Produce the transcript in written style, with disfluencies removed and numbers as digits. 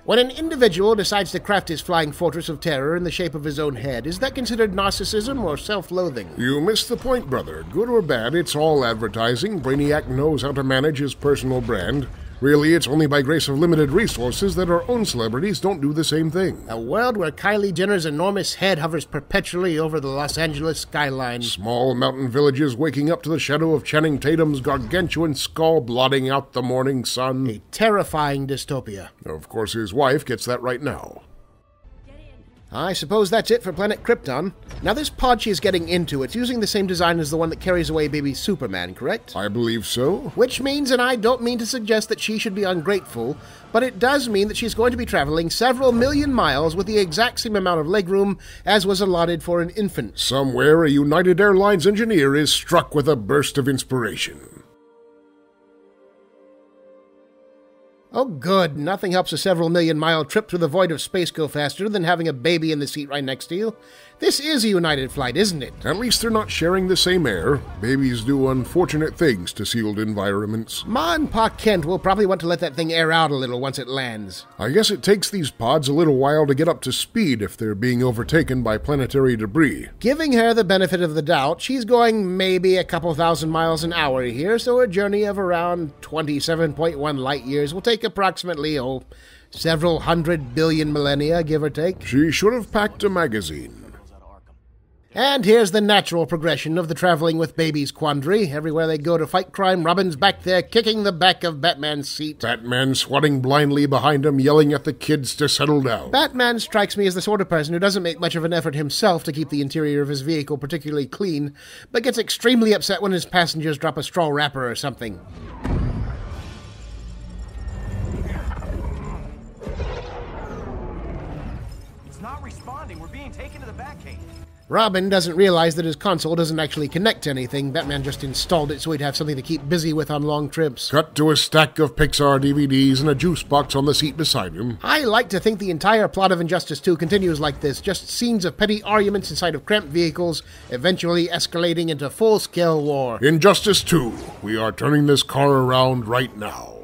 When an individual decides to craft his flying fortress of terror in the shape of his own head, is that considered narcissism or self-loathing? You missed the point, brother. Good or bad, it's all advertising. Brainiac knows how to manage his personal brand. Really, it's only by grace of limited resources that our own celebrities don't do the same thing. A world where Kylie Jenner's enormous head hovers perpetually over the Los Angeles skyline. Small mountain villages waking up to the shadow of Channing Tatum's gargantuan skull blotting out the morning sun. A terrifying dystopia. Of course, his wife gets that right now. I suppose that's it for Planet Krypton. Now this pod she is getting into, it's using the same design as the one that carries away baby Superman, correct? I believe so. Which means, and I don't mean to suggest that she should be ungrateful, but it does mean that she's going to be traveling several million miles with the exact same amount of legroom as was allotted for an infant. Somewhere a United Airlines engineer is struck with a burst of inspiration. Oh good, nothing helps a several million mile trip through the void of space go faster than having a baby in the seat right next to you. This is a United flight, isn't it? At least they're not sharing the same air. Babies do unfortunate things to sealed environments. Ma and Pa Kent will probably want to let that thing air out a little once it lands. I guess it takes these pods a little while to get up to speed if they're being overtaken by planetary debris. Giving her the benefit of the doubt, she's going maybe a couple thousand miles an hour here, so a journey of around 27.1 light years will take approximately, several 100 billion millennia, give or take. She should have packed a magazine. And here's the natural progression of the traveling with babies quandary. Everywhere they go to fight crime, Robin's back there kicking the back of Batman's seat. Batman swatting blindly behind him, yelling at the kids to settle down. Batman strikes me as the sort of person who doesn't make much of an effort himself to keep the interior of his vehicle particularly clean, but gets extremely upset when his passengers drop a straw wrapper or something. It's not responding. We're being taken to the Batcave. Robin doesn't realize that his console doesn't actually connect to anything. Batman just installed it so he'd have something to keep busy with on long trips. Cut to a stack of Pixar DVDs and a juice box on the seat beside him. I like to think the entire plot of Injustice 2 continues like this, just scenes of petty arguments inside of cramped vehicles, eventually escalating into full-scale war. Injustice 2. We are turning this car around right now.